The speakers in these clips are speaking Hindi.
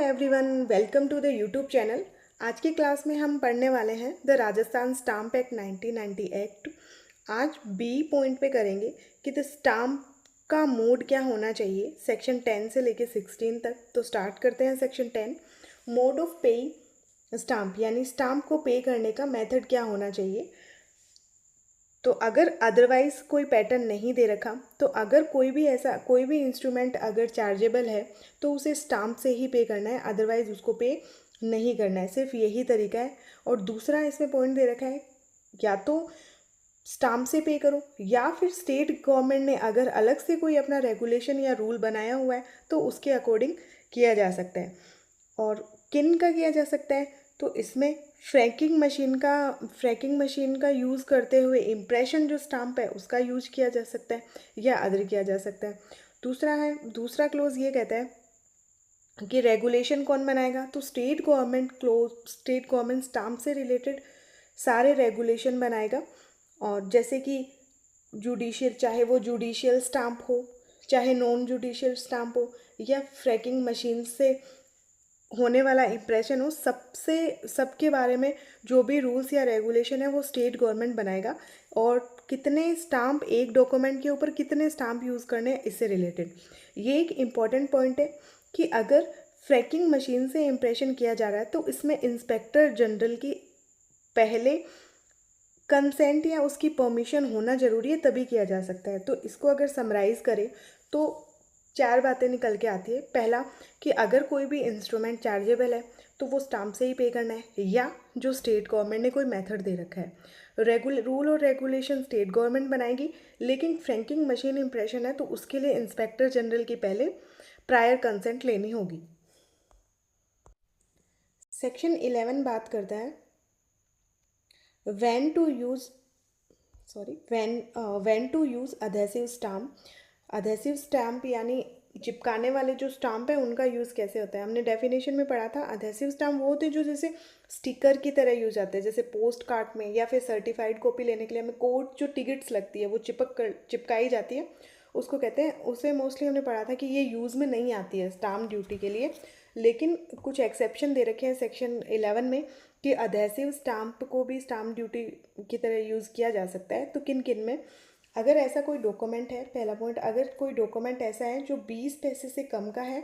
Everyone, welcome to the YouTube channel. आज की क्लास में हम पढ़ने वाले हैं the Rajasthan stamp act 1990 act. आज बी पॉइंट पे करेंगे कि द स्टाम्प का मोड क्या होना चाहिए, सेक्शन 10 से लेके 16 तक। तो स्टार्ट करते हैं section 10। Mode of paying stamp, यानी स्टाम्प को पे करने का मेथड क्या होना चाहिए। तो अगर अदरवाइज़ कोई पैटर्न नहीं दे रखा, तो अगर कोई भी इंस्ट्रूमेंट अगर चार्जेबल है तो उसे स्टाम्प से ही पे करना है, अदरवाइज़ उसको पे नहीं करना है। सिर्फ यही तरीका है। और दूसरा इसमें पॉइंट दे रखा है, या तो स्टाम्प से पे करो या फिर स्टेट गवर्नमेंट ने अगर अलग से कोई अपना रेगुलेशन या रूल बनाया हुआ है तो उसके अकॉर्डिंग किया जा सकता है। और किन का किया जा सकता है, तो इसमें फ्रैंकिंग मशीन का यूज़ करते हुए इम्प्रेशन जो स्टाम्प है उसका यूज किया जा सकता है या अदर किया जा सकता है। दूसरा क्लोज ये कहता है कि रेगुलेशन कौन बनाएगा, तो स्टेट गवर्नमेंट स्टाम्प से रिलेटेड सारे रेगुलेशन बनाएगा। और जैसे कि जुडिशियल, चाहे वो जुडिशियल स्टाम्प हो चाहे नॉन जुडिशियल स्टाम्प हो या फ्रैंकिंग मशीन से होने वाला इम्प्रेशन हो, सबके बारे में जो भी रूल्स या रेगुलेशन है वो स्टेट गवर्नमेंट बनाएगा। और कितने स्टाम्प, एक डॉक्यूमेंट के ऊपर कितने स्टाम्प यूज़ करने हैं, इससे रिलेटेड ये एक इम्पॉर्टेंट पॉइंट है कि अगर फ्रैंकिंग मशीन से इम्प्रेशन किया जा रहा है तो इसमें इंस्पेक्टर जनरल की पहले कंसेंट या उसकी परमिशन होना ज़रूरी है, तभी किया जा सकता है। तो इसको अगर समराइज़ करें तो 4 बातें निकल के आती है। पहला कि अगर कोई भी इंस्ट्रूमेंट चार्जेबल है तो वो स्टाम्प से ही पे करना है, या जो स्टेट गवर्नमेंट ने कोई मेथड दे रखा है। रूल और रेगुलेशन स्टेट गवर्नमेंट बनाएगी, लेकिन फ्रैंकिंग मशीन इम्प्रेशन है तो उसके लिए इंस्पेक्टर जनरल की पहले प्रायर कंसेंट लेनी होगी। सेक्शन 11 बात करता है when to use when to use adhesive stamp यानी चिपकाने वाले जो स्टाम्प है उनका यूज़ कैसे होता है। हमने डेफिनेशन में पढ़ा था, अधेसिव स्टाम्प वो होते हैं जो जैसे स्टिकर की तरह यूज आते हैं, जैसे पोस्ट कार्ड में या फिर सर्टिफाइड कॉपी लेने के लिए हमें कोर्ट जो टिकट्स लगती है वो चिपकाई जाती है, उसको कहते हैं। उसे मोस्टली हमने पढ़ा था कि ये यूज़ में नहीं आती है स्टाम्प ड्यूटी के लिए, लेकिन कुछ एक्सेप्शन दे रखे हैं सेक्शन 11 में कि अधेसिव स्टाम्प को भी स्टाम्प ड्यूटी की तरह यूज़ किया जा सकता है। तो किन किन में, अगर ऐसा कोई डॉक्यूमेंट है, पहला पॉइंट, अगर कोई डॉक्यूमेंट ऐसा है जो 20 पैसे से कम का है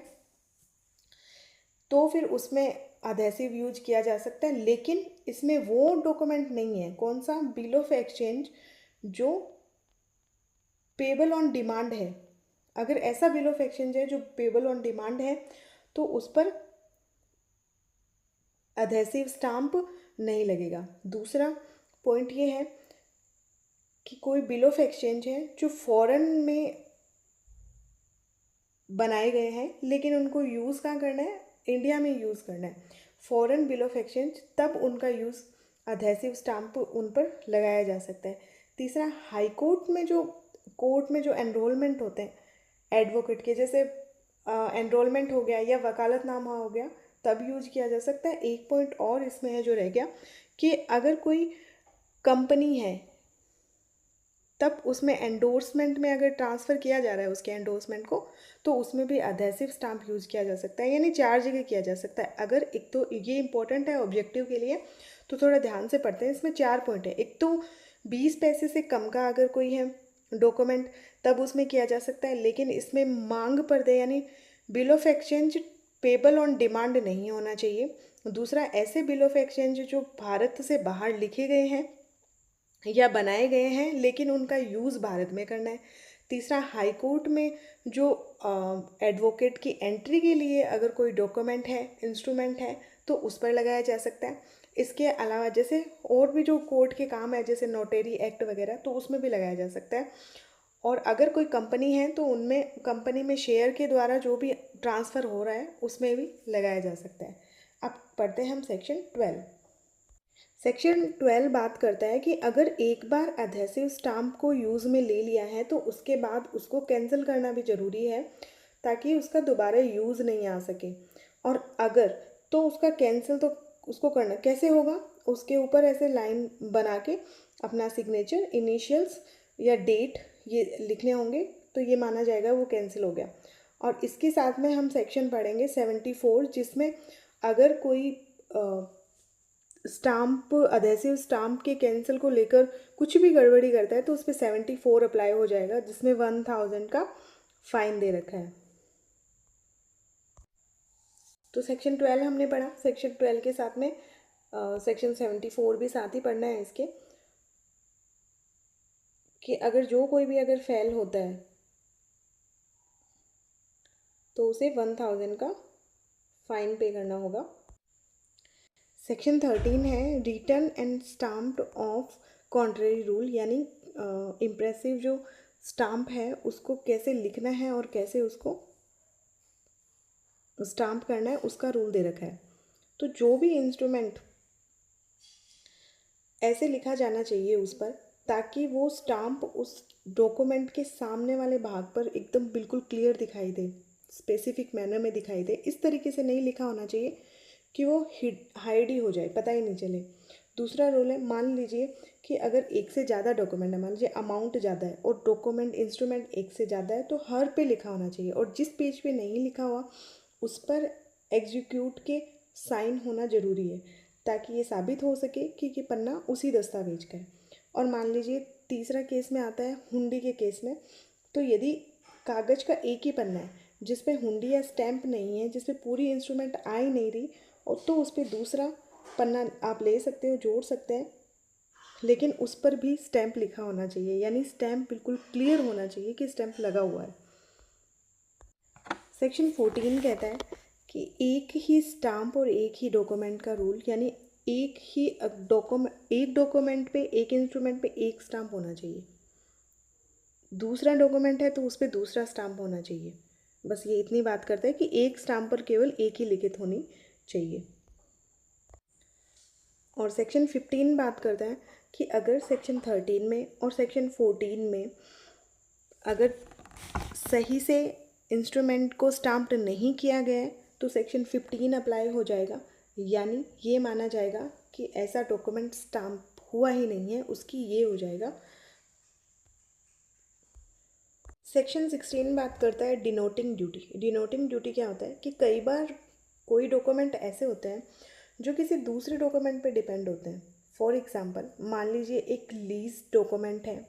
तो फिर उसमें अधेसिव यूज किया जा सकता है। लेकिन इसमें वो डॉक्यूमेंट नहीं है, कौन सा, बिल ऑफ एक्सचेंज जो पेबल ऑन डिमांड है। अगर ऐसा बिल ऑफ एक्सचेंज है जो पेबल ऑन डिमांड है तो उस पर अधेसिव स्टाम्प नहीं लगेगा। दूसरा पॉइंट ये है कि कोई बिल ऑफ एक्सचेंज है जो फॉरेन में बनाए गए हैं लेकिन उनको यूज़ कहाँ करना है, इंडिया में यूज़ करना है, फॉरेन बिल ऑफ एक्सचेंज, तब उनका यूज़ अधेसिव स्टाम्प उन पर लगाया जा सकता है। तीसरा, हाई कोर्ट में जो एनरोलमेंट होते हैं एडवोकेट के, जैसे एनरोलमेंट हो गया या वकालतनामा हो गया, तब यूज किया जा सकता है। एक पॉइंट और इसमें है जो रह गया कि अगर कोई कंपनी है तब उसमें एंडोर्समेंट में अगर ट्रांसफ़र किया जा रहा है उसके एंडोर्समेंट को, तो उसमें भी अधेसिव स्टाम्प यूज़ किया जा सकता है, यानी 4 जगह किया जा सकता है। अगर एक तो ये इंपॉर्टेंट है ऑब्जेक्टिव के लिए, तो थोड़ा ध्यान से पढ़ते हैं। इसमें 4 पॉइंट है। एक तो 20 पैसे से कम का अगर कोई है डॉक्यूमेंट तब उसमें किया जा सकता है, लेकिन इसमें मांग पर दे यानी bill of exchange payable on demand नहीं होना चाहिए। दूसरा, ऐसे बिल ऑफ एक्सचेंज जो भारत से बाहर लिखे गए हैं या बनाए गए हैं लेकिन उनका यूज़ भारत में करना है। तीसरा, हाई कोर्ट में जो एडवोकेट की एंट्री के लिए अगर कोई डॉक्यूमेंट है, इंस्ट्रूमेंट है, तो उस पर लगाया जा सकता है। इसके अलावा जैसे और भी जो कोर्ट के काम है जैसे नोटेरी एक्ट वगैरह, तो उसमें भी लगाया जा सकता है। और अगर कोई कंपनी है तो उनमें कंपनी में शेयर के द्वारा जो भी ट्रांसफ़र हो रहा है उसमें भी लगाया जा सकता है। अब पढ़ते हैं हम सेक्शन 12। सेक्शन 12 बात करता है कि अगर एक बार अधेसिव स्टाम्प को यूज़ में ले लिया है तो उसके बाद उसको कैंसिल करना भी ज़रूरी है ताकि उसका दोबारा यूज़ नहीं आ सके। और अगर तो उसका कैंसिल तो उसको करना कैसे होगा, उसके ऊपर ऐसे लाइन बना के अपना सिग्नेचर, इनिशियल्स या डेट ये लिखने होंगे, तो ये माना जाएगा वो कैंसिल हो गया। और इसके साथ में हम सेक्शन पढ़ेंगे 74, जिसमें अगर कोई स्टाम्प अधेसिव स्टाम्प के कैंसिल को लेकर कुछ भी गड़बड़ी करता है तो उस पर 74 अप्लाई हो जाएगा, जिसमें 1000 का फाइन दे रखा है। तो सेक्शन 12 हमने पढ़ा। सेक्शन 12 के साथ में सेक्शन 74 भी साथ ही पढ़ना है इसके, कि अगर जो कोई भी अगर फेल होता है तो उसे 1000 का फाइन पे करना होगा। सेक्शन 13 है return and stamped of contrary rule, यानी इम्प्रेसिव जो स्टाम्प है उसको कैसे लिखना है और कैसे उसको स्टाम्प करना है, उसका रूल दे रखा है। तो जो भी इंस्ट्रूमेंट ऐसे लिखा जाना चाहिए उस पर, ताकि वो स्टाम्प उस डॉक्यूमेंट के सामने वाले भाग पर एकदम बिल्कुल क्लियर दिखाई दे, स्पेसिफिक मैनर में दिखाई दे। इस तरीके से नहीं लिखा होना चाहिए कि वो हाइड ही हो जाए, पता ही नहीं चले। दूसरा रूल है, मान लीजिए कि अगर एक से ज़्यादा डॉक्यूमेंट है, मान लीजिए अमाउंट ज़्यादा है और डॉक्यूमेंट इंस्ट्रूमेंट एक से ज़्यादा है, तो हर पे लिखा होना चाहिए, और जिस पेज पे नहीं लिखा हुआ उस पर एग्जीक्यूट के साइन होना ज़रूरी है, ताकि ये साबित हो सके कि ये पन्ना उसी दस्तावेज का है। और मान लीजिए तीसरा केस में आता है हुंडी के केस में, तो यदि कागज़ का एक ही पन्ना है जिस पे हुंडी या स्टैंप नहीं है, जिस पे पूरी इंस्ट्रूमेंट आ ही नहीं रही, और तो उस पर दूसरा पन्ना आप ले सकते हो, जोड़ सकते हैं, लेकिन उस पर भी स्टैंप लिखा होना चाहिए, यानी स्टैंप बिल्कुल क्लियर होना चाहिए कि स्टैंप लगा हुआ है। सेक्शन 14 कहता है कि एक ही स्टाम्प और एक ही डॉक्यूमेंट का रूल, यानी एक डॉक्यूमेंट पे, एक इंस्ट्रूमेंट पे एक स्टाम्प होना चाहिए। दूसरा डॉक्यूमेंट है तो उस पर दूसरा स्टाम्प होना चाहिए। बस ये इतनी बात करता है कि एक स्टाम्प पर केवल एक ही लिखित होनी चाहिए। और सेक्शन 15 बात करता है कि अगर सेक्शन 13 में और सेक्शन 14 में अगर सही से इंस्ट्रूमेंट को स्टाम्प्ड नहीं किया गया है तो सेक्शन 15 अप्लाई हो जाएगा, यानी ये माना जाएगा कि ऐसा डॉक्यूमेंट स्टाम्प हुआ ही नहीं है, उसकी ये हो जाएगा। सेक्शन 16 बात करता है डिनोटिंग ड्यूटी। डिनोटिंग ड्यूटी क्या होता है कि कई बार कोई डॉक्यूमेंट ऐसे होते हैं जो किसी दूसरे डॉक्यूमेंट पे डिपेंड होते हैं। फॉर एग्जांपल, मान लीजिए एक लीज डॉक्यूमेंट है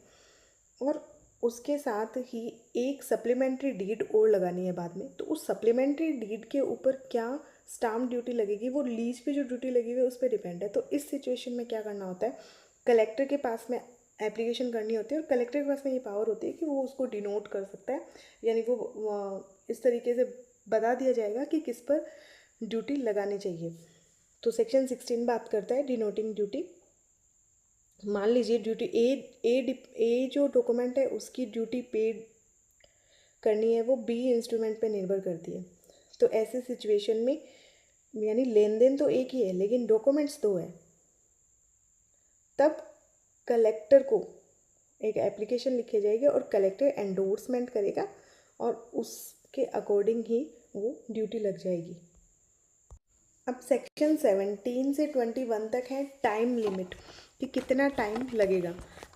और उसके साथ ही एक सप्लीमेंट्री डीड और लगानी है बाद में, तो उस सप्लीमेंट्री डीड के ऊपर क्या स्टाम्प ड्यूटी लगेगी, वो लीज पे जो ड्यूटी लगी हुई है उस पर डिपेंड है। तो इस सिचुएशन में क्या करना होता है, कलेक्टर के पास में एप्लीकेशन करनी होती है, और कलेक्टर के पास में ये पावर होती है कि वो उसको डिनोट कर सकता है, यानी वो इस तरीके से बता दिया जाएगा कि किस पर ड्यूटी लगानी चाहिए। तो सेक्शन 16 बात करता है डिनोटिंग ड्यूटी। मान लीजिए ड्यूटी ए जो डॉक्यूमेंट है उसकी ड्यूटी पेड करनी है, वो बी इंस्ट्रूमेंट पे निर्भर करती है। तो ऐसे सिचुएशन में, यानी लेन देन तो एक ही है लेकिन डॉक्यूमेंट्स दो है, तब कलेक्टर को एक एप्लीकेशन लिखी जाएगी और कलेक्टर एंडोर्समेंट करेगा और उसके अकॉर्डिंग ही वो ड्यूटी लग जाएगी। अब सेक्शन 17 से 21 तक है टाइम लिमिट, कि कितना टाइम लगेगा।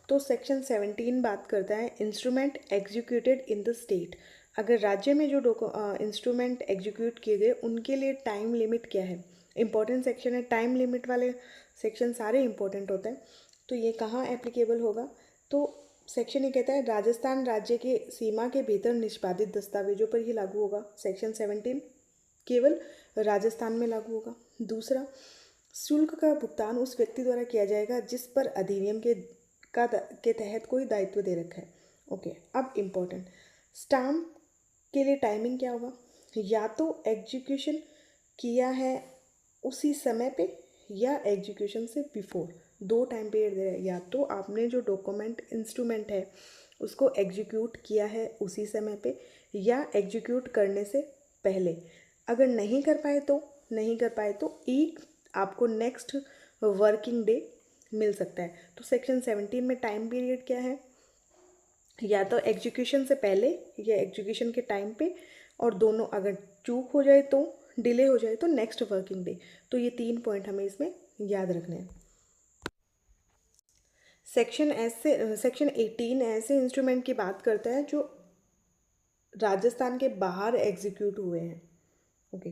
तो सेक्शन 17 बात करता है instrument executed in the state. अगर राज्य में जो इंस्ट्रूमेंट एग्जीक्यूट किए गए उनके लिए टाइम लिमिट क्या है। इंपॉर्टेंट सेक्शन है, टाइम लिमिट वाले सेक्शन सारे इंपॉर्टेंट होते हैं। तो ये कहाँ एप्लीकेबल होगा, तो सेक्शन ये कहता है राजस्थान राज्य के सीमा के भीतर निष्पादित दस्तावेजों पर ही लागू होगा। सेक्शन 17 केवल राजस्थान में लागू होगा। दूसरा, शुल्क का भुगतान उस व्यक्ति द्वारा किया जाएगा जिस पर अधिनियम के तहत कोई दायित्व दे रखा है। ओके, अब इम्पोर्टेंट, स्टाम्प के लिए टाइमिंग क्या होगा, या तो एग्जीक्यूशन किया है उसी समय पे या एग्जीक्यूशन से बिफोर। दो टाइम पीरियड दे रहे हैं, या तो आपने जो डॉक्यूमेंट इंस्ट्रूमेंट है उसको एग्जीक्यूट किया है उसी समय पे या एग्जीक्यूट करने से पहले। अगर नहीं कर पाए तो एक आपको नेक्स्ट वर्किंग डे मिल सकता है। तो सेक्शन 17 में टाइम पीरियड क्या है, या तो एग्जीक्यूशन से पहले या एग्जीक्यूशन के टाइम पे, और दोनों अगर चूक हो जाए तो, डिले हो जाए तो नेक्स्ट वर्किंग डे। तो ये 3 पॉइंट हमें इसमें याद रखने हैं। सेक्शन 18 ऐसे इंस्ट्रूमेंट की बात करता है जो राजस्थान के बाहर एग्जीक्यूट हुए हैं। ओके,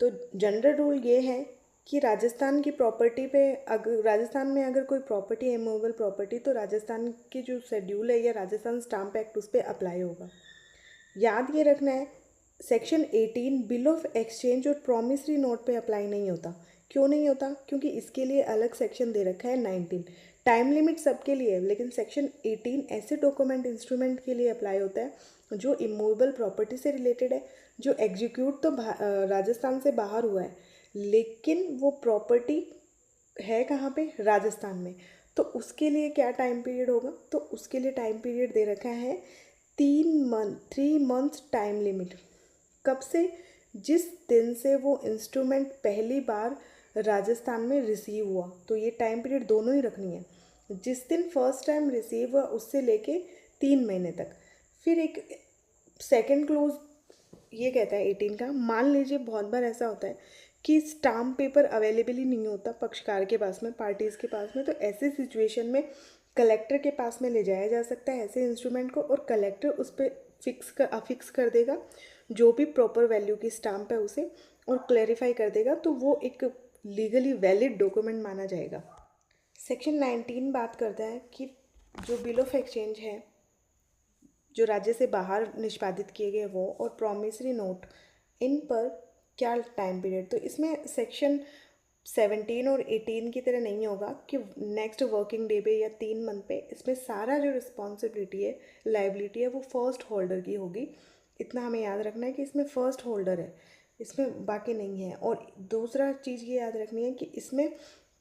तो जनरल रूल ये है कि राजस्थान की प्रॉपर्टी पे, अगर राजस्थान में अगर कोई प्रॉपर्टी है, मूवेबल प्रॉपर्टी, तो राजस्थान की जो शेड्यूल है या राजस्थान स्टाम्प एक्ट उस पर अप्लाई होगा। याद ये रखना है, सेक्शन 18 बिल ऑफ एक्सचेंज और प्रॉमिसरी नोट पे अप्लाई नहीं होता। क्यों नहीं होता? क्योंकि इसके लिए अलग सेक्शन दे रखा है 19। टाइम लिमिट सबके लिए है, लेकिन सेक्शन 18 ऐसे डॉक्यूमेंट इंस्ट्रूमेंट के लिए अप्लाई होता है जो इमूवेबल प्रॉपर्टी से रिलेटेड है, जो एग्जीक्यूट तो राजस्थान से बाहर हुआ है, लेकिन वो प्रॉपर्टी है कहाँ पे? राजस्थान में। तो उसके लिए क्या टाइम पीरियड होगा? तो उसके लिए टाइम पीरियड दे रखा है 3 मंथ्स टाइम लिमिट। कब से? जिस दिन से वो इंस्ट्रूमेंट पहली बार राजस्थान में रिसीव हुआ। तो ये टाइम पीरियड दोनों ही रखनी है, जिस दिन फर्स्ट टाइम रिसीव हुआ उससे लेके 3 महीने तक। फिर एक सेकंड क्लोज ये कहता है 18 का, मान लीजिए बहुत बार ऐसा होता है कि स्टाम्प पेपर अवेलेबल ही नहीं होता पक्षकार के पास में, पार्टीज़ के पास में, तो ऐसे सिचुएशन में कलेक्टर के पास में ले जाया जा सकता है ऐसे इंस्ट्रूमेंट को, और कलेक्टर उस पर अफिक्स कर देगा जो भी प्रॉपर वैल्यू की स्टाम्प है उसे, और क्लैरिफाई कर देगा, तो वो एक लीगली वैलिड डॉक्यूमेंट माना जाएगा। सेक्शन 19 बात करता है कि जो बिल ऑफ एक्सचेंज है जो राज्य से बाहर निष्पादित किए गए वो, और प्रॉमिसरी नोट, इन पर क्या टाइम पीरियड। तो इसमें सेक्शन 17 और 18 की तरह नहीं होगा कि नेक्स्ट वर्किंग डे पे या 3 मंथ पे। इसमें सारा जो रिस्पॉन्सिबिलिटी है, लाइबिलिटी है, वो फर्स्ट होल्डर की होगी। इतना हमें याद रखना है कि इसमें फर्स्ट होल्डर है, इसमें बाकी नहीं है। और दूसरा चीज़ ये याद रखनी है कि इसमें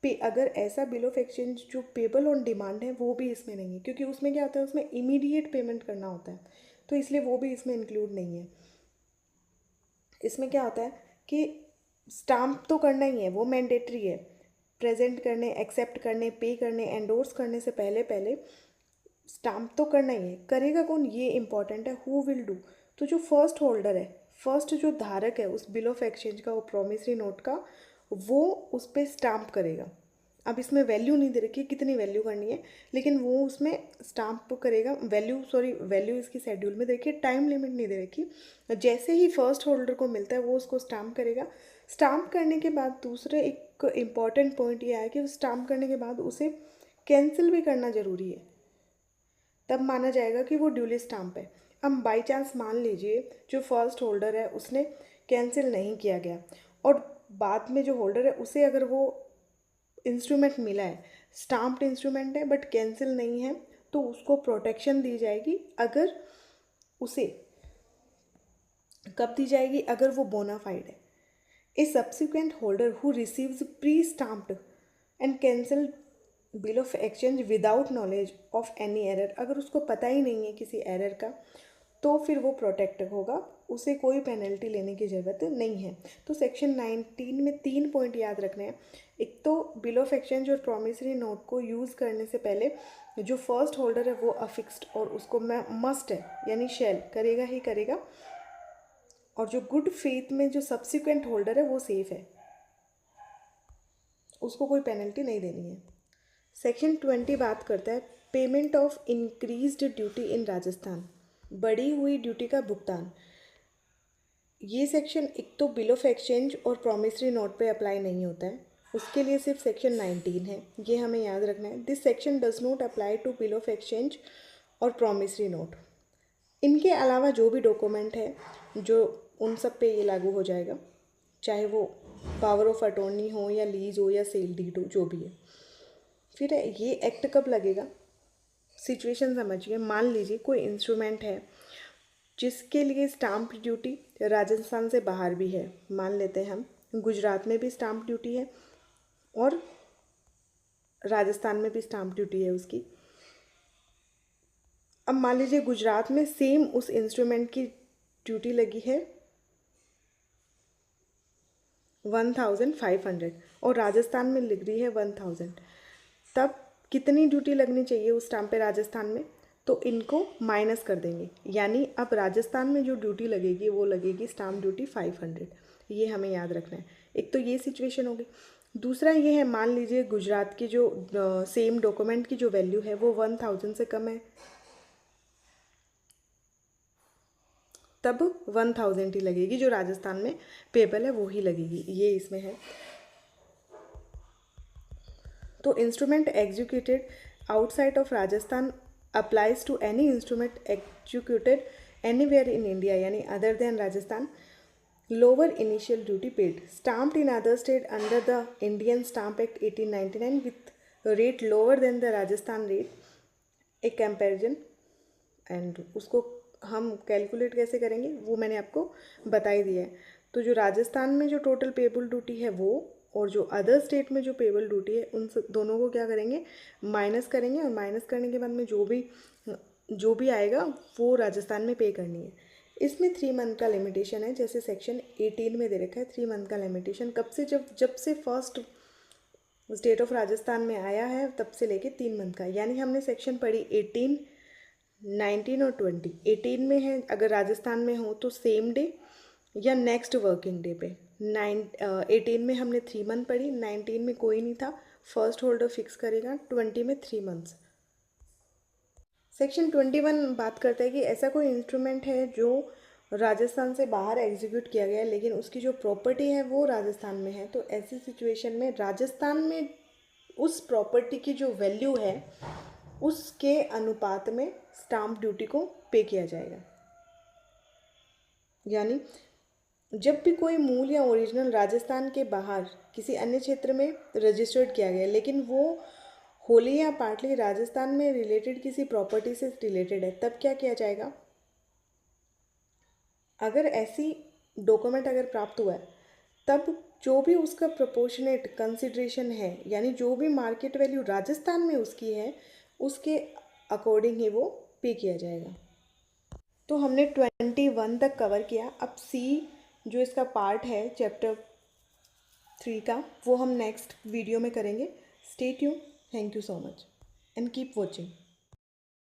पे अगर ऐसा बिल ऑफ एक्सचेंज जो पेबल ऑन डिमांड है वो भी इसमें नहीं है, क्योंकि उसमें क्या होता है, उसमें इमीडिएट पेमेंट करना होता है, तो इसलिए वो भी इसमें इंक्लूड नहीं है। इसमें क्या होता है कि स्टाम्प तो करना ही है, वो मैंडेटरी है। प्रेजेंट करने, एक्सेप्ट करने, पे करने, एंडोर्स करने से पहले पहले स्टाम्प तो करना ही है। करेगा कौन, ये इंपॉर्टेंट है, हु विल डू। तो जो फर्स्ट होल्डर है, फर्स्ट जो धारक है उस बिल ऑफ एक्सचेंज का, वो प्रॉमिसरी नोट का, वो उस पर स्टाम्प करेगा। अब इसमें वैल्यू नहीं दे रखी कितनी वैल्यू करनी है, लेकिन वो उसमें स्टाम्प करेगा। वैल्यू इसकी शेड्यूल में देखिए, टाइम लिमिट नहीं दे रखी। जैसे ही फर्स्ट होल्डर को मिलता है वो उसको स्टाम्प करेगा। स्टाम्प करने के बाद दूसरे एक इम्पॉर्टेंट पॉइंट ये है कि स्टाम्प करने के बाद उसे कैंसिल भी करना ज़रूरी है, तब माना जाएगा कि वो ड्यूली स्टाम्प है। अब बाई चांस मान लीजिए जो फर्स्ट होल्डर है उसने कैंसिल नहीं किया गया, और बाद में जो होल्डर है उसे अगर वो इंस्ट्रूमेंट मिला है, स्टाम्प्ड इंस्ट्रूमेंट है बट कैंसिल नहीं है, तो उसको प्रोटेक्शन दी जाएगी। अगर उसे कब दी जाएगी? अगर वो बोनाफाइड है। A subsequent holder who receives pre stamped and cancelled bill of exchange without knowledge of any error, अगर उसको पता ही नहीं है किसी एरर का, तो फिर वो प्रोटेक्ट होगा, उसे कोई पेनल्टी लेने की ज़रूरत नहीं है। तो सेक्शन 19 में 3 पॉइंट याद रखने हैं। एक तो बिल ऑफ एक्सचेंज और प्रॉमिसरी नोट को यूज़ करने से पहले जो फर्स्ट होल्डर है वो अफिक्स्ड, और उसको मस्ट है यानी शैल करेगा ही करेगा, और जो गुड फेथ में जो सब्सिक्वेंट होल्डर है वो सेफ है, उसको कोई पेनल्टी नहीं देनी है। सेक्शन 20 बात करता है पेमेंट ऑफ इंक्रीज्ड ड्यूटी इन राजस्थान, बढ़ी हुई ड्यूटी का भुगतान। ये सेक्शन एक तो बिल ऑफ एक्सचेंज और प्रॉमिसरी नोट पे अप्लाई नहीं होता है, उसके लिए सिर्फ सेक्शन 19 है, ये हमें याद रखना है। This section does not apply to bill of exchange और प्रॉमिसरी नोट। इनके अलावा जो भी डॉक्यूमेंट है जो उन सब पे ये लागू हो जाएगा, चाहे वो पावर ऑफ अटॉर्नी हो या लीज हो या सेल डीड हो, जो भी है। फिर ये एक्ट कब लगेगा? सिचुएशन समझिए, मान लीजिए कोई इंस्ट्रूमेंट है जिसके लिए स्टाम्प ड्यूटी राजस्थान से बाहर भी है, मान लेते हैं हम गुजरात में भी स्टाम्प ड्यूटी है और राजस्थान में भी स्टाम्प ड्यूटी है उसकी। अब मान लीजिए गुजरात में सेम उस इंस्ट्रूमेंट की ड्यूटी लगी है 1500 और राजस्थान में लग रही है 1000, तब कितनी ड्यूटी लगनी चाहिए उस स्टाम्प पे राजस्थान में? तो इनको माइनस कर देंगे, यानी अब राजस्थान में जो ड्यूटी लगेगी वो लगेगी स्टाम्प ड्यूटी 500। ये हमें याद रखना है। एक तो ये सिचुएशन होगी। दूसरा ये है, मान लीजिए गुजरात की जो सेम डॉक्यूमेंट की जो वैल्यू है वो 1000 से कम है, तब 1000 ही लगेगी, जो राजस्थान में पेबल है वो ही लगेगी, ये इसमें है। तो instrument executed outside of Rajasthan applies to any instrument executed anywhere in India यानी other than Rajasthan, lower initial duty paid, stamped in other state under the Indian stamp act 1899 with rate lower than the Rajasthan rate, a comparison. And उसको हम कैलकुलेट कैसे करेंगे वो मैंने आपको बता ही दिया है। तो जो राजस्थान में जो टोटल पेबल ड्यूटी है वो, और जो अदर स्टेट में जो पेबल ड्यूटी है, उन दोनों को क्या करेंगे, माइनस करेंगे, और माइनस करने के बाद में जो भी आएगा वो राजस्थान में पे करनी है। इसमें 3 मंथ का लिमिटेशन है, जैसे सेक्शन 18 में दे रखा है 3 मंथ का लिमिटेशन। कब से, जब से फर्स्ट स्टेट ऑफ राजस्थान में आया है तब से लेके 3 मंथ का। यानी हमने सेक्शन पढ़ी 18, 19 और 20। 18 में है अगर राजस्थान में हो तो सेम डे या नेक्स्ट वर्किंग डे पे। 18 में हमने 3 मंथ पढ़ी, 19 में कोई नहीं था, फर्स्ट होल्डर फिक्स करेगा, 20 में 3 मंथ्स। सेक्शन 21 बात करता है कि ऐसा कोई इंस्ट्रूमेंट है जो राजस्थान से बाहर एग्जीक्यूट किया गया है लेकिन उसकी जो प्रॉपर्टी है वो राजस्थान में है, तो ऐसी सिचुएशन में राजस्थान में उस प्रॉपर्टी की जो वैल्यू है उसके अनुपात में स्टाम्प ड्यूटी को पे किया जाएगा। यानी जब भी कोई मूल या ओरिजिनल राजस्थान के बाहर किसी अन्य क्षेत्र में रजिस्टर्ड किया गया लेकिन वो होली या पार्टली राजस्थान में रिलेटेड किसी प्रॉपर्टी से रिलेटेड है, तब क्या किया जाएगा, अगर ऐसी डॉक्यूमेंट अगर प्राप्त हुआ है तब जो भी उसका प्रोपोर्शनेट कंसिडरेशन है यानी जो भी मार्केट वैल्यू राजस्थान में उसकी है उसके अकॉर्डिंग ही वो पे किया जाएगा। तो हमने 21 तक कवर किया। अब सी जो इसका पार्ट है चैप्टर 3 का वो हम नेक्स्ट वीडियो में करेंगे। Stay tune, thank you so much and keep watching.